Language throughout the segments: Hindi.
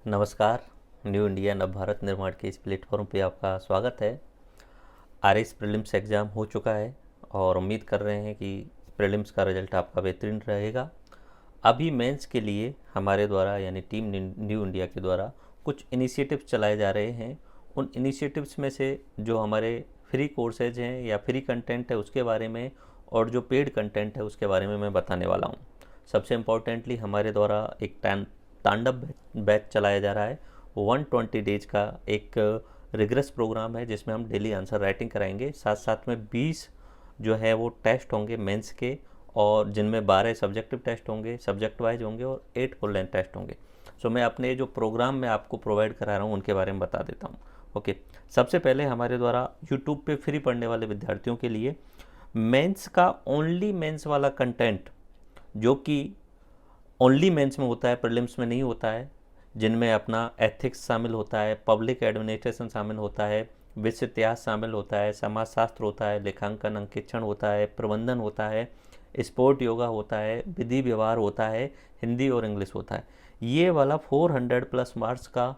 नमस्कार। न्यू इंडिया नव भारत निर्माण के इस प्लेटफॉर्म पे आपका स्वागत है। आरएस प्रीलिम्स एग्ज़ाम हो चुका है और उम्मीद कर रहे हैं कि प्रीलिम्स का रिजल्ट आपका बेहतरीन रहेगा। अभी मेंस के लिए हमारे द्वारा यानी टीम न्यू इंडिया के द्वारा कुछ इनिशिएटिव्स चलाए जा रहे हैं। उन इनिशिएटिव्स में से जो हमारे फ्री कोर्सेज हैं या फ्री कंटेंट है उसके बारे में और जो पेड कंटेंट है उसके बारे में मैं बताने वाला हूँ। सबसे इम्पोर्टेंटली हमारे द्वारा एक तांडव बैच चलाया जा रहा है। 120 डेज का एक रिगरस प्रोग्राम है जिसमें हम डेली आंसर राइटिंग कराएंगे। साथ साथ में 20 जो है वो टेस्ट होंगे मेंस के, और जिनमें 12 सब्जेक्टिव टेस्ट होंगे, सब्जेक्ट वाइज होंगे, और 8 फुल लेंथ टेस्ट होंगे। सो मैं अपने जो प्रोग्राम में आपको प्रोवाइड करा रहा हूँ उनके बारे में बता देता हूँ। ओके, सबसे पहले हमारे द्वारा यूट्यूब पे फ्री पढ़ने वाले विद्यार्थियों के लिए मेंस का ओनली मेंस वाला कंटेंट, जो कि ओनली मेंस में होता है, प्रीलिम्स में नहीं होता है, जिनमें अपना एथिक्स शामिल होता है, पब्लिक एडमिनिस्ट्रेशन शामिल होता है, विश्व इतिहास शामिल होता है, समाजशास्त्र होता है, लेखांकन अंकेक्षण होता है, प्रबंधन होता है, स्पोर्ट योगा होता है, विधि व्यवहार होता है, हिंदी और इंग्लिश होता है। ये वाला 400 प्लस मार्क्स का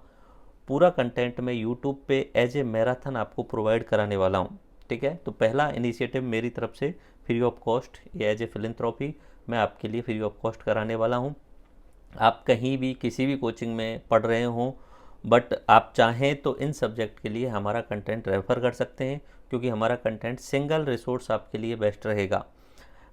पूरा कंटेंट मैं यूट्यूब पे एज ए मैराथन आपको प्रोवाइड कराने वाला हूँ। ठीक है, तो पहला इनिशिएटिव मेरी तरफ से फ्री ऑफ कॉस्ट या एज ए फिलैंथ्रोपी मैं आपके लिए फ्री ऑफ कॉस्ट कराने वाला हूँ। आप कहीं भी किसी भी कोचिंग में पढ़ रहे हों बट आप चाहें तो इन सब्जेक्ट के लिए हमारा कंटेंट रेफ़र कर सकते हैं, क्योंकि हमारा कंटेंट सिंगल रिसोर्स आपके लिए बेस्ट रहेगा।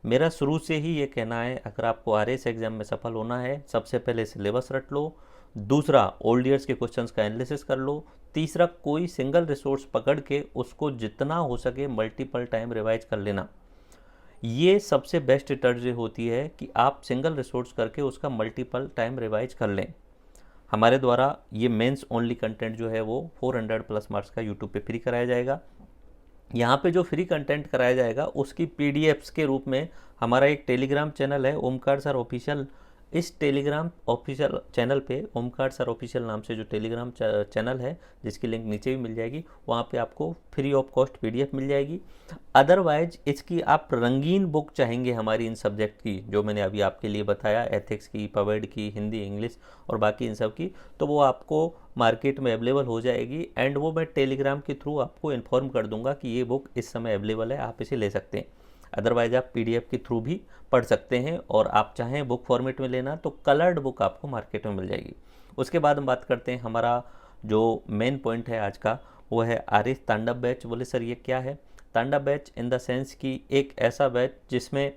मेरा शुरू से ही ये कहना है, अगर आपको आरएस एग्ज़ाम में सफल होना है, सबसे पहले सिलेबस रट लो, दूसरा ओल्ड ईयर्स के क्वेश्चंस का एनालिसिस कर लो, तीसरा कोई सिंगल रिसोर्स पकड़ के उसको जितना हो सके मल्टीपल टाइम रिवाइज कर लेना। ये सबसे बेस्ट स्ट्रेटजी होती है कि आप सिंगल रिसोर्स करके उसका मल्टीपल टाइम रिवाइज कर लें। हमारे द्वारा ये मेंस ओनली कंटेंट जो है वो 400 प्लस मार्क्स का यूट्यूब पे फ्री कराया जाएगा। यहाँ पे जो फ्री कंटेंट कराया जाएगा उसकी पीडीएफ्स के रूप में हमारा एक टेलीग्राम चैनल है, ओमकार सर ऑफिशियल। इस टेलीग्राम ऑफिशियल चैनल पे ओमकार सर ऑफिशियल नाम से जो टेलीग्राम चैनल है, जिसकी लिंक नीचे भी मिल जाएगी, वहाँ पे आपको फ्री ऑफ कॉस्ट पीडीएफ मिल जाएगी। अदरवाइज इसकी आप रंगीन बुक चाहेंगे हमारी इन सब्जेक्ट की, जो मैंने अभी आपके लिए बताया, एथिक्स की, पवेड की, हिंदी, इंग्लिश और बाकी इन सब की, तो वो आपको मार्केट में अवेलेबल हो जाएगी। एंड वो मैं टेलीग्राम के थ्रू आपको इन्फॉर्म कर दूंगा कि ये बुक इस समय अवेलेबल है, आप इसे ले सकते हैं। अदरवाइज आप पीडीएफ के थ्रू भी पढ़ सकते हैं, और आप चाहें बुक फॉर्मेट में लेना तो कलर्ड बुक आपको मार्केट में मिल जाएगी। उसके बाद हम बात करते हैं, हमारा जो मेन पॉइंट है आज का वो है आरिफ तांडव बैच। बोले सर ये क्या है? तांडव बैच इन द सेंस कि एक ऐसा बैच जिसमें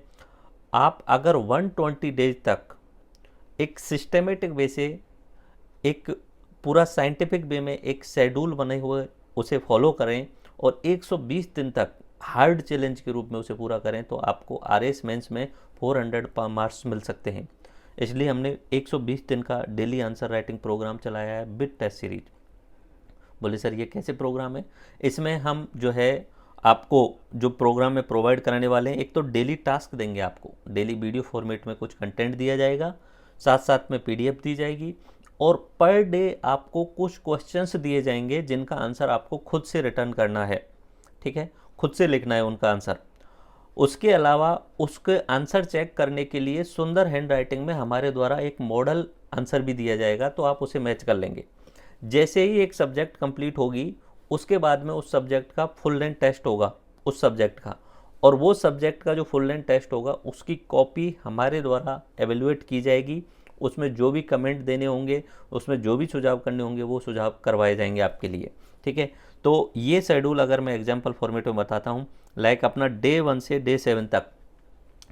आप अगर 120 डेज तक एक सिस्टमेटिक वे से, एक पूरा साइंटिफिक वे में एक शेड्यूल बने हुए उसे फॉलो करें और 120 दिन तक हार्ड चैलेंज के रूप में उसे पूरा करें, तो आपको आरएस मेंस में 400 मार्क्स मिल सकते हैं। इसलिए हमने 120 दिन का डेली आंसर राइटिंग प्रोग्राम चलाया है विद टेस्ट सीरीज। बोले सर ये कैसे प्रोग्राम है? इसमें हम जो है आपको जो प्रोग्राम में प्रोवाइड कराने वाले हैं, एक तो डेली टास्क देंगे, आपको डेली वीडियो फॉर्मेट में कुछ कंटेंट दिया जाएगा, साथ साथ में पीडीएफ दी जाएगी, और पर डे आपको कुछ क्वेश्चंस दिए जाएंगे जिनका आंसर आपको खुद से रिटर्न करना है। ठीक है, खुद से लिखना है उनका आंसर। उसके अलावा उसके आंसर चेक करने के लिए सुंदर हैंड राइटिंग में हमारे द्वारा एक मॉडल आंसर भी दिया जाएगा, तो आप उसे मैच कर लेंगे। जैसे ही एक सब्जेक्ट कंप्लीट होगी उसके बाद में उस सब्जेक्ट का फुल लेंथ टेस्ट होगा उस सब्जेक्ट का, और वो सब्जेक्ट का जो फुल लेंथ टेस्ट होगा उसकी कॉपी हमारे द्वारा एवेल्युएट की जाएगी। उसमें जो भी कमेंट देने होंगे, उसमें जो भी सुझाव करने होंगे, वो सुझाव करवाए जाएंगे आपके लिए। ठीक है, तो ये शेड्यूल अगर मैं एग्जाम्पल फॉर्मेट में बताता हूँ, लाइक अपना डे 1 से डे 7 तक,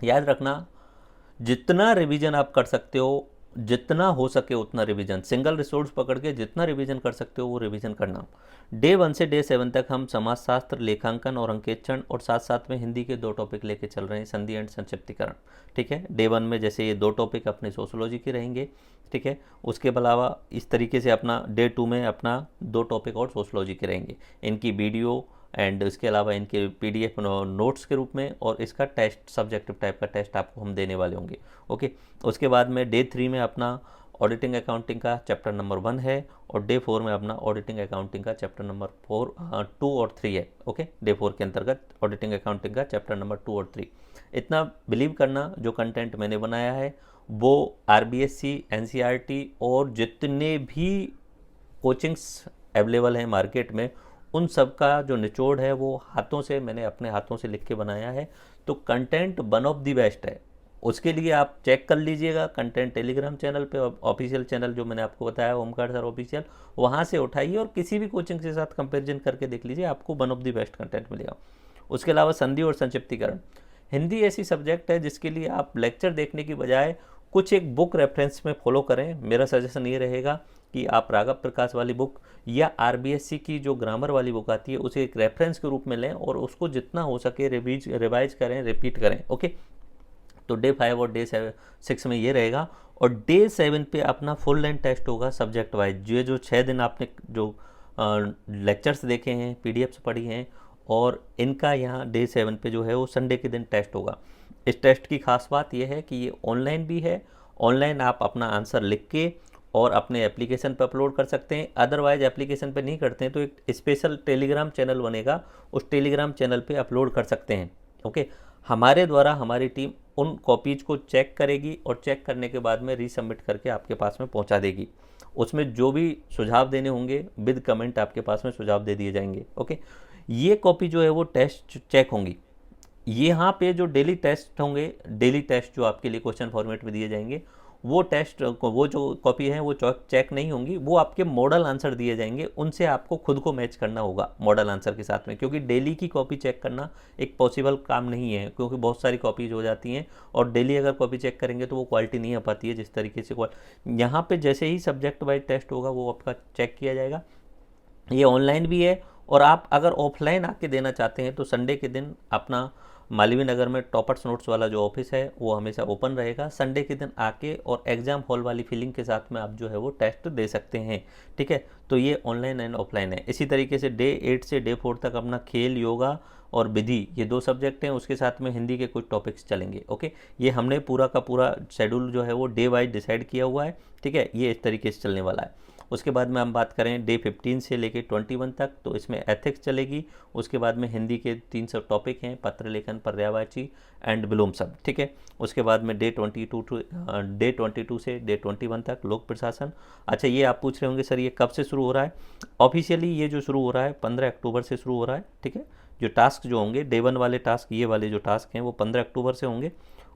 याद रखना जितना रिवीजन आप कर सकते हो, जितना हो सके उतना रिवीजन, सिंगल रिसोर्स पकड़ के जितना रिवीजन कर सकते हो वो रिवीजन करना। डे 1 से डे 7 तक हम समाजशास्त्र, लेखांकन और अंकेक्षण, और साथ साथ में हिंदी के 2 टॉपिक लेके चल रहे हैं, संधि एंड संक्षिप्तीकरण। ठीक है, डे 1 में जैसे ये 2 टॉपिक अपने सोशोलॉजी के रहेंगे। ठीक है, उसके अलावा इस तरीके से अपना डे 2 में अपना 2 टॉपिक और सोशोलॉजी के रहेंगे, इनकी वीडियो एंड इसके अलावा इनके पीडीएफ नोट्स के रूप में, और इसका टेस्ट सब्जेक्टिव टाइप का टेस्ट आपको हम देने वाले होंगे। ओके, उसके बाद में डे 3 में अपना ऑडिटिंग अकाउंटिंग का चैप्टर नंबर 1 है और डे 4 में अपना ऑडिटिंग अकाउंटिंग का चैप्टर नंबर 2 और 3 है। ओके, डे 4 के अंतर्गत ऑडिटिंग अकाउंटिंग का चैप्टर नंबर 2 और 3। इतना बिलीव करना, जो कंटेंट मैंने बनाया है वो RBSC, NCERT और जितने भी कोचिंग्स अवेलेबल हैं मार्केट में उन सब का जो निचोड़ है वो हाथों से, मैंने अपने हाथों से लिख के बनाया है। तो content one of the best है। उसके लिए आप चेक कर लीजिएगा कंटेंट टेलीग्राम चैनल पे, ऑफिशियल चैनल जो मैंने आपको बताया ओमकार सर ऑफिशियल, वहाँ से उठाइए और किसी भी कोचिंग के साथ कंपेरिजन करके देख लीजिए, आपको one of the best content मिलेगा। उसके अलावा संधि और संक्षिप्तीकरण, हिंदी ऐसी सब्जेक्ट है जिसके लिए आप लेक्चर देखने की बजाय कुछ एक बुक रेफरेंस में फॉलो करें। मेरा सजेशन ये रहेगा कि आप राघव प्रकाश वाली बुक या RBSC की जो ग्रामर वाली बुक आती है उसे एक रेफरेंस के रूप में लें और उसको जितना हो सके रिवाइज करें, रिपीट करें। ओके, तो डे 5 और डे 6 में ये रहेगा। और डे 7 पे अपना फुल लेंथ टेस्ट होगा सब्जेक्ट वाइज। ये जो 6 दिन आपने जो लेक्चर्स देखे हैं, PDFs पढ़ी हैं, और इनका यहाँ डे 7 पे जो है वो संडे के दिन टेस्ट होगा। इस टेस्ट की खास बात यह है कि ये ऑनलाइन भी है। ऑनलाइन आप अपना आंसर लिख के और अपने एप्लीकेशन पर अपलोड कर सकते हैं। अदरवाइज एप्लीकेशन पे नहीं करते हैं तो एक स्पेशल टेलीग्राम चैनल बनेगा, उस टेलीग्राम चैनल पे अपलोड कर सकते हैं। ओके, हमारे द्वारा हमारी टीम उन कॉपीज को चेक करेगी और चेक करने के बाद में रीसबमिट करके आपके पास में पहुंचा देगी। उसमें जो भी सुझाव देने होंगे विद कमेंट आपके पास में सुझाव दे दिए जाएंगे। ओके, ये कॉपी जो है वो टेस्ट चेक होंगी। यहाँ पे जो डेली टेस्ट होंगे, डेली टेस्ट जो आपके लिए क्वेश्चन फॉर्मेट में दिए जाएंगे, वो टेस्ट, वो जो कॉपी है वो चेक नहीं होंगी, वो आपके मॉडल आंसर दिए जाएंगे, उनसे आपको खुद को मैच करना होगा मॉडल आंसर के साथ में। क्योंकि डेली की कॉपी चेक करना एक पॉसिबल काम नहीं है, क्योंकि बहुत सारी कॉपीज हो जाती हैं और डेली अगर कॉपी चेक करेंगे तो वो क्वालिटी नहीं आ पाती है जिस तरीके से। यहाँ पे जैसे ही सब्जेक्ट वाइज टेस्ट होगा वो आपका चेक किया जाएगा। ये ऑनलाइन भी है और आप अगर ऑफलाइन आके देना चाहते हैं तो संडे के दिन अपना मालवीय नगर में टॉपर्स नोट्स वाला जो ऑफिस है वो हमेशा ओपन रहेगा। संडे के दिन आके और एग्जाम हॉल वाली फीलिंग के साथ में आप जो है वो टेस्ट दे सकते हैं। ठीक है, तो ये ऑनलाइन एंड ऑफलाइन है। इसी तरीके से डे 8 से डे 4 तक अपना खेल, योगा और विधि, ये 2 सब्जेक्ट हैं। उसके साथ में हिंदी के कुछ टॉपिक्स चलेंगे। ओके, ये हमने पूरा का पूरा शेड्यूल जो है वो डे वाइज डिसाइड किया हुआ है। ठीक है, ये इस तरीके से चलने वाला है। उसके बाद में हम बात करें डे 15 से लेके 21 तक, तो इसमें एथिक्स चलेगी। उसके बाद में हिंदी के 300 टॉपिक हैं, पत्र लेखन, पर्यायवाची एंड विलोम शब्द। ठीक है, उसके बाद में डे 22 से डे 21 तक लोक प्रशासन। अच्छा, ये आप पूछ रहे होंगे सर ये कब से शुरू हो रहा है? ऑफिशियली ये जो शुरू हो रहा है 15 अक्टूबर से शुरू हो रहा है। ठीक है, जो टास्क जो होंगे डे 1 वाले टास्क, ये वाले जो टास्क हैं वो 15 अक्टूबर से होंगे।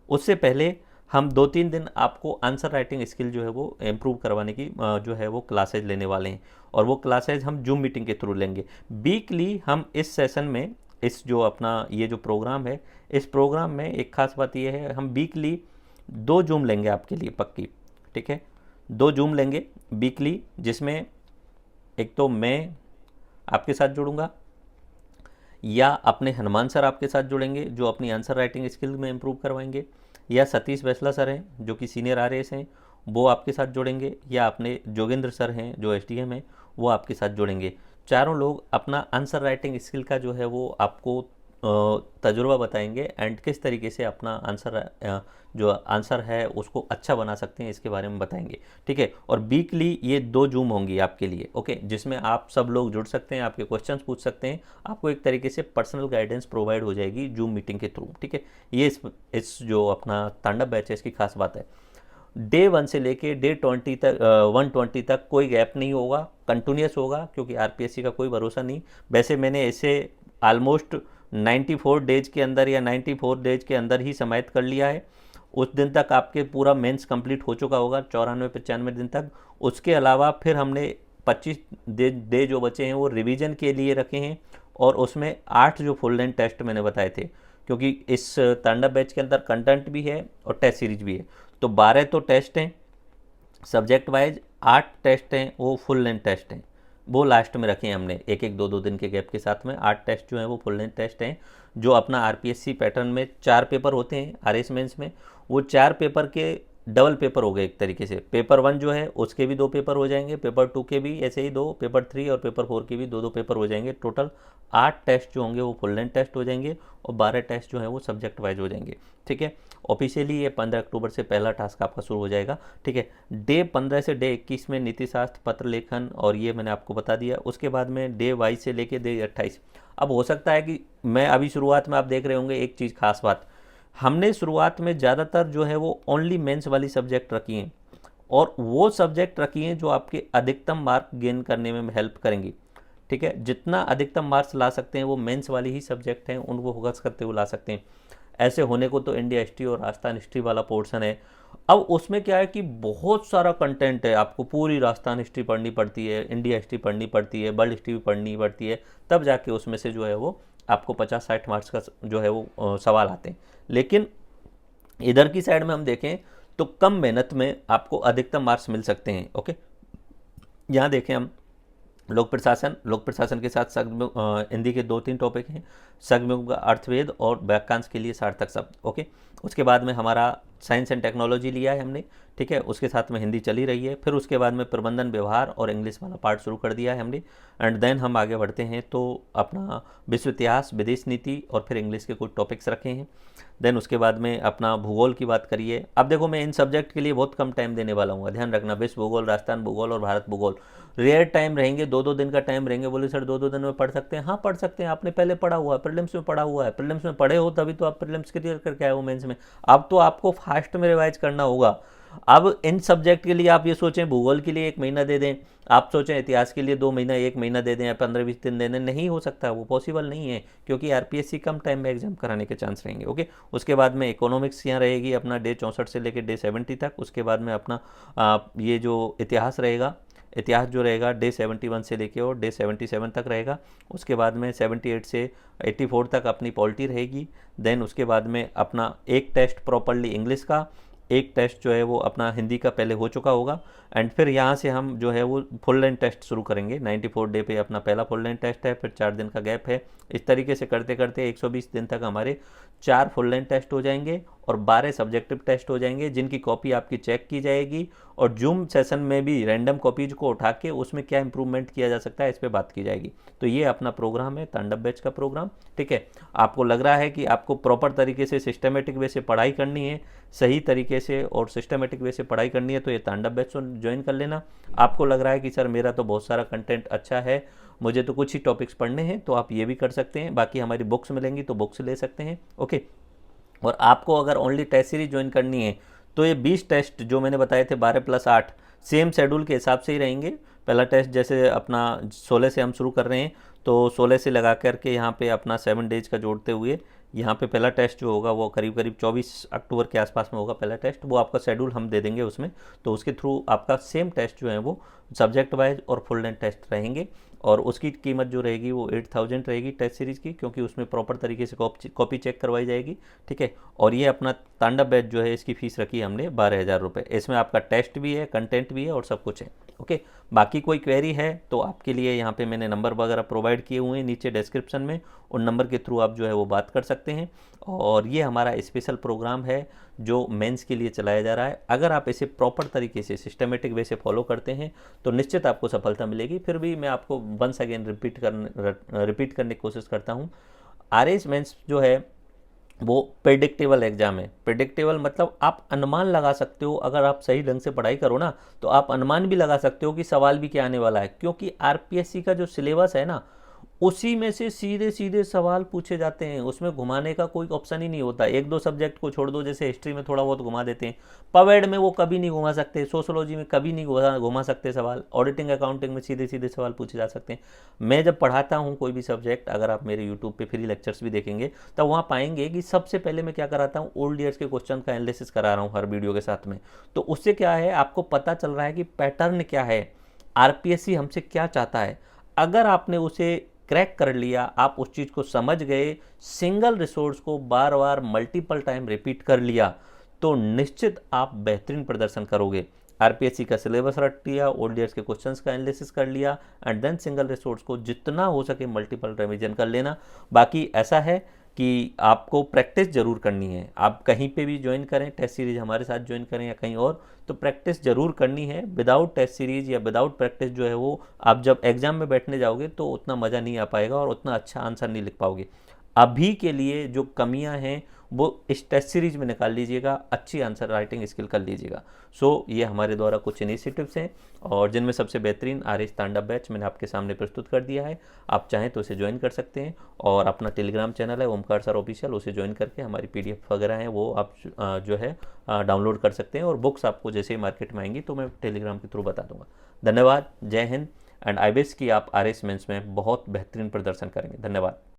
उससे पहले हम 2-3 दिन आपको आंसर राइटिंग स्किल जो है वो इम्प्रूव करवाने की जो है वो क्लासेज लेने वाले हैं, और वो क्लासेज हम जूम मीटिंग के थ्रू लेंगे। वीकली हम इस सेशन में, इस जो अपना ये जो प्रोग्राम है, इस प्रोग्राम में एक खास बात ये है, हम वीकली 2 जूम लेंगे आपके लिए पक्की। ठीक है, 2 जूम लेंगे वीकली, जिसमें एक तो मैं आपके साथ जुड़ूंगा या अपने हनुमान सर आपके साथ जुड़ेंगे जो अपनी आंसर राइटिंग स्किल में इम्प्रूव करवाएंगे, या सतीश बैसला सर हैं जो कि सीनियर RAS हैं वो आपके साथ जुड़ेंगे, या अपने जोगेंद्र सर हैं जो SDM हैं वो आपके साथ जुड़ेंगे। चारों लोग अपना आंसर राइटिंग स्किल का जो है वो आपको तजुर्बा बताएंगे एंड किस तरीके से अपना आंसर जो आंसर है उसको अच्छा बना सकते हैं इसके बारे में बताएंगे। ठीक है, और वीकली ये 2 जूम होंगी आपके लिए। ओके, जिसमें आप सब लोग जुड़ सकते हैं, आपके क्वेश्चंस पूछ सकते हैं, आपको एक तरीके से पर्सनल गाइडेंस प्रोवाइड हो जाएगी जूम मीटिंग के थ्रू। ठीक है, ये इस जो अपना तांडव बैच है इसकी खास बात है। डे 1 से लेके डे 20 तक 120 तक कोई गैप नहीं होगा, कंटिन्यूस होगा, क्योंकि RPSC का कोई भरोसा नहीं। वैसे मैंने इसे ऑलमोस्ट 94 डेज के अंदर या 94 डेज के अंदर ही समाहित कर लिया है। उस दिन तक आपके पूरा मेंस कंप्लीट हो चुका होगा, 94-95 दिन तक। उसके अलावा फिर हमने 25 डे जो बचे हैं वो रिवीजन के लिए रखे हैं, और उसमें 8 जो फुल लेंथ टेस्ट मैंने बताए थे, क्योंकि इस तांडव बैच के अंदर कंटेंट भी है और टेस्ट सीरीज भी है। तो 12 तो टेस्ट हैं सब्जेक्ट वाइज, 8 टेस्ट हैं वो फुल लेंथ टेस्ट हैं, वो लास्ट में रखे हैं हमने 1-1, 2-2 दिन के गैप के साथ में। 8 टेस्ट जो हैं वो फुल लेंथ टेस्ट हैं, जो अपना RPSC पैटर्न में 4 पेपर होते हैं RAS मेंस में। वो 4 पेपर के डबल पेपर हो गए एक तरीके से। पेपर 1 जो है उसके भी 2 पेपर हो जाएंगे, पेपर 2 के भी ऐसे ही 2, पेपर 3 और पेपर 4 के भी 2 पेपर हो जाएंगे। टोटल 8 टेस्ट जो होंगे वो फुल लेंथ टेस्ट हो जाएंगे और 12 टेस्ट जो है वो सब्जेक्ट वाइज हो जाएंगे। ठीक है, ऑफिशियली ये 15 अक्टूबर से पहला टास्क आपका शुरू हो जाएगा। ठीक है, डे 15 से डे 21 में नीति शास्त्र, पत्र लेखन और ये मैंने आपको बता दिया। उसके बाद में डे 22 से लेके डे 28। अब हो सकता है कि मैं अभी शुरुआत में आप देख रहे होंगे एक चीज़ खास बात, हमने शुरुआत में ज़्यादातर जो है वो ओनली मेंस वाली सब्जेक्ट रखी हैं और वो सब्जेक्ट रखी हैं जो आपके अधिकतम मार्क गेन करने में हेल्प करेंगी। ठीक है, जितना अधिकतम मार्क्स ला सकते हैं वो मेंस वाली ही सब्जेक्ट हैं, उनको फोकस करते हुए ला सकते हैं। ऐसे होने को तो इंडिया हिस्ट्री और राजस्थान हिस्ट्री वाला पोर्शन है। अब उसमें क्या है कि बहुत सारा कंटेंट है, आपको पूरी राजस्थान हिस्ट्री पढ़नी पड़ती है, इंडिया हिस्ट्री पढ़नी पड़ती है, वर्ल्ड हिस्ट्री भी पढ़नी पड़ती है, तब जाके उसमें से जो है वो आपको 50-60 मार्क्स का जो है वो सवाल आते हैं। लेकिन इधर की साइड में हम देखें तो कम मेहनत में आपको अधिकतम मार्क्स मिल सकते हैं। ओके, यहाँ देखें हम लोक प्रशासन के साथ हिंदी के 2-3 टॉपिक हैं, सगमुख अर्थवेद और वाक्यांश के लिए सार्थक शब्द। ओके, उसके बाद में हमारा साइंस एंड टेक्नोलॉजी लिया है हमने। ठीक है, उसके साथ में हिंदी चली रही है। फिर उसके बाद में प्रबंधन व्यवहार और इंग्लिश वाला पार्ट शुरू कर दिया है हमने। एंड देन हम आगे बढ़ते हैं तो अपना विश्व इतिहास, विदेश नीति और फिर इंग्लिश के कुछ टॉपिक्स रखे हैं। देन उसके बाद में अपना भूगोल की बात करिए। अब देखो मैं इन सब्जेक्ट के लिए बहुत कम टाइम देने वाला हूँ, ध्यान रखना। विश्व भूगोल, राजस्थान भूगोल और भारत भूगोल रेयर टाइम रहेंगे, 2-2 दिन का टाइम रहेंगे। बोले सर 2-2 दिन में पढ़ सकते हैं? हाँ पढ़ सकते हैं, आपने पहले पढ़ा हुआ है, प्रीलिम्स में पढ़ा हुआ है, प्रीलिम्स में पढ़े हो तभी तो आप प्रीलिम्स क्लियर करके आए हो मेंस में। अब तो आपको फास्ट में रिवाइज करना होगा। अब इन सब्जेक्ट के लिए आप ये सोचें भूगोल के लिए 1 महीना दे दें, आप सोचें इतिहास के लिए 2 महीना 1 महीना दे दें या 15-20 दिन दे दें, नहीं हो सकता, वो पॉसिबल नहीं है, क्योंकि आरपीएससी कम टाइम में एग्जाम कराने के चांस रहेंगे। ओके, उसके बाद में इकोनॉमिक्स यहाँ रहेगी अपना डे 64 से लेकर डे 70 तक। उसके बाद में अपना ये जो इतिहास रहेगा, इतिहास जो रहेगा डे 71 से लेके और डे 77 तक रहेगा। उसके बाद में 78 से 84 तक अपनी पॉलिटी रहेगी। देन उसके बाद में अपना एक टेस्ट प्रॉपरली इंग्लिश का, एक टेस्ट जो है वो अपना हिंदी का पहले हो चुका होगा। एंड फिर यहाँ से हम जो है वो फुल लेंथ टेस्ट शुरू करेंगे। 94 डे पे अपना पहला फुल लेंथ टेस्ट है, फिर 4 दिन का गैप है। इस तरीके से करते करते 120 दिन तक हमारे 4 फुल लेंथ टेस्ट हो जाएंगे और 12 सब्जेक्टिव टेस्ट हो जाएंगे, जिनकी कॉपी आपकी चेक की जाएगी और जूम सेशन में भी रैंडम कॉपीज को उठा के उसमें क्या इंप्रूवमेंट किया जा सकता है इस पर बात की जाएगी। तो ये अपना प्रोग्राम है, तांडव बैच का प्रोग्राम। ठीक है, आपको लग रहा है कि आपको प्रॉपर तरीके से सिस्टमेटिक वे से पढ़ाई करनी है, सही तरीके से और सिस्टमेटिक वे से पढ़ाई करनी है, तो ये तांडव बैच ज्वाइन कर लेना। आपको लग रहा है कि सर मेरा तो बहुत सारा कंटेंट अच्छा है, मुझे तो कुछ ही टॉपिक्स पढ़ने हैं, तो आप ये भी कर सकते हैं। बाकी हमारी बुक्स मिलेंगी तो बुक्स ले सकते हैं। ओके, और आपको अगर ओनली टेस्ट सीरीज ज्वाइन करनी है तो ये 20 टेस्ट जो मैंने बताए थे 12+8 सेम शेड्यूल के हिसाब से ही रहेंगे। पहला टेस्ट जैसे अपना 16 से हम शुरू कर रहे हैं तो 16 से लगा करके यहाँ पे अपना 7 डेज का जोड़ते हुए यहाँ पे पहला टेस्ट जो होगा वो करीब करीब 24 अक्टूबर के आसपास में होगा पहला टेस्ट। वो आपका शेड्यूल हम दे देंगे उसमें, तो उसके थ्रू आपका सेम टेस्ट जो है वो सब्जेक्ट वाइज और फुल लेंथ टेस्ट रहेंगे। और उसकी कीमत जो रहेगी वो 8000 रहेगी टेस्ट सीरीज़ की, क्योंकि उसमें प्रॉपर तरीके से कॉपी चेक करवाई जाएगी। ठीक है, और ये अपना तांडव बैच जो है इसकी फ़ीस रखी है हमने 12000 रुपये। इसमें आपका टेस्ट भी है, कंटेंट भी है और सब कुछ है। ओके, बाकी कोई क्वेरी है तो आपके लिए यहाँ पे मैंने नंबर वगैरह प्रोवाइड किए हुए हैं नीचे डिस्क्रिप्शन में, उन नंबर के थ्रू आप जो है वो बात कर सकते हैं। और ये हमारा स्पेशल प्रोग्राम है जो मेंस के लिए चलाया जा रहा है। अगर आप इसे प्रॉपर तरीके से सिस्टमेटिक वे से फॉलो करते हैं तो निश्चित आपको सफलता मिलेगी। फिर भी मैं आपको वंस अगेन रिपीट करने की कोशिश करता हूँ, आरएस मेंस जो है वो प्रेडिक्टेबल एग्जाम है। प्रेडिक्टेबल मतलब आप अनुमान लगा सकते हो, अगर आप सही ढंग से पढ़ाई करो ना तो आप अनुमान भी लगा सकते हो कि सवाल भी क्या आने वाला है, क्योंकि आरपीएससी का जो सिलेबस है ना उसी में से सीधे सीधे सवाल पूछे जाते हैं, उसमें घुमाने का कोई ऑप्शन ही नहीं होता। 1-2 सब्जेक्ट को छोड़ दो, जैसे हिस्ट्री में थोड़ा बहुत घुमा देते हैं, पवेड में वो कभी नहीं घुमा सकते, सोशोलॉजी में कभी नहीं घुमा सकते सवाल, ऑडिटिंग अकाउंटिंग में सीधे सीधे सवाल पूछे जा सकते हैं। मैं जब पढ़ाता हूँ कोई भी सब्जेक्ट, अगर आप मेरे यूट्यूब पे फ्री लेक्चर्स भी देखेंगे तो वहाँ पाएंगे कि सबसे पहले मैं क्या कराता हूँ, ओल्ड ईयर्स के क्वेश्चन का एनालिसिस करा रहा हूँ हर वीडियो के साथ में। तो उससे क्या है, आपको पता चल रहा है कि पैटर्न क्या है, आरपीएससी हमसे क्या चाहता है। अगर आपने उसे क्रैक कर लिया, आप उस चीज़ को समझ गए, सिंगल रिसोर्स को बार बार मल्टीपल टाइम रिपीट कर लिया, तो निश्चित आप बेहतरीन प्रदर्शन करोगे। आरपीएससी का सिलेबस रट लिया, ओल्ड ईयर्स के क्वेश्चंस का एनालिसिस कर लिया एंड देन सिंगल रिसोर्स को जितना हो सके मल्टीपल रिवीजन कर लेना। बाकी ऐसा है कि आपको प्रैक्टिस ज़रूर करनी है। आप कहीं पे भी ज्वाइन करें, टेस्ट सीरीज़ हमारे साथ ज्वाइन करें या कहीं और, तो प्रैक्टिस ज़रूर करनी है। विदाउट टेस्ट सीरीज़ या विदाउट प्रैक्टिस जो है वो आप जब एग्ज़ाम में बैठने जाओगे तो उतना मज़ा नहीं आ पाएगा और उतना अच्छा आंसर नहीं लिख पाओगे। अभी के लिए जो कमियां हैं वो इस टेस्ट सीरीज में निकाल लीजिएगा, अच्छी आंसर राइटिंग स्किल कर लीजिएगा। ये हमारे द्वारा कुछ इनिशिएटिव्स हैं और जिनमें सबसे बेहतरीन आरएस तांडव बैच मैंने आपके सामने प्रस्तुत कर दिया है। आप चाहें तो उसे ज्वाइन कर सकते हैं और अपना टेलीग्राम चैनल है ओमकार सर ऑफिशियल, उसे ज्वाइन करके हमारी पीडीएफ वगैरह हैं वो आप जो है डाउनलोड कर सकते हैं और बुक्स आपको जैसे ही मार्केट में आएंगी तो मैं टेलीग्राम के थ्रू बता दूंगा। धन्यवाद, जय हिंद एंड आई विश कि आप आरएस मेंस में बहुत बेहतरीन प्रदर्शन करेंगे। धन्यवाद।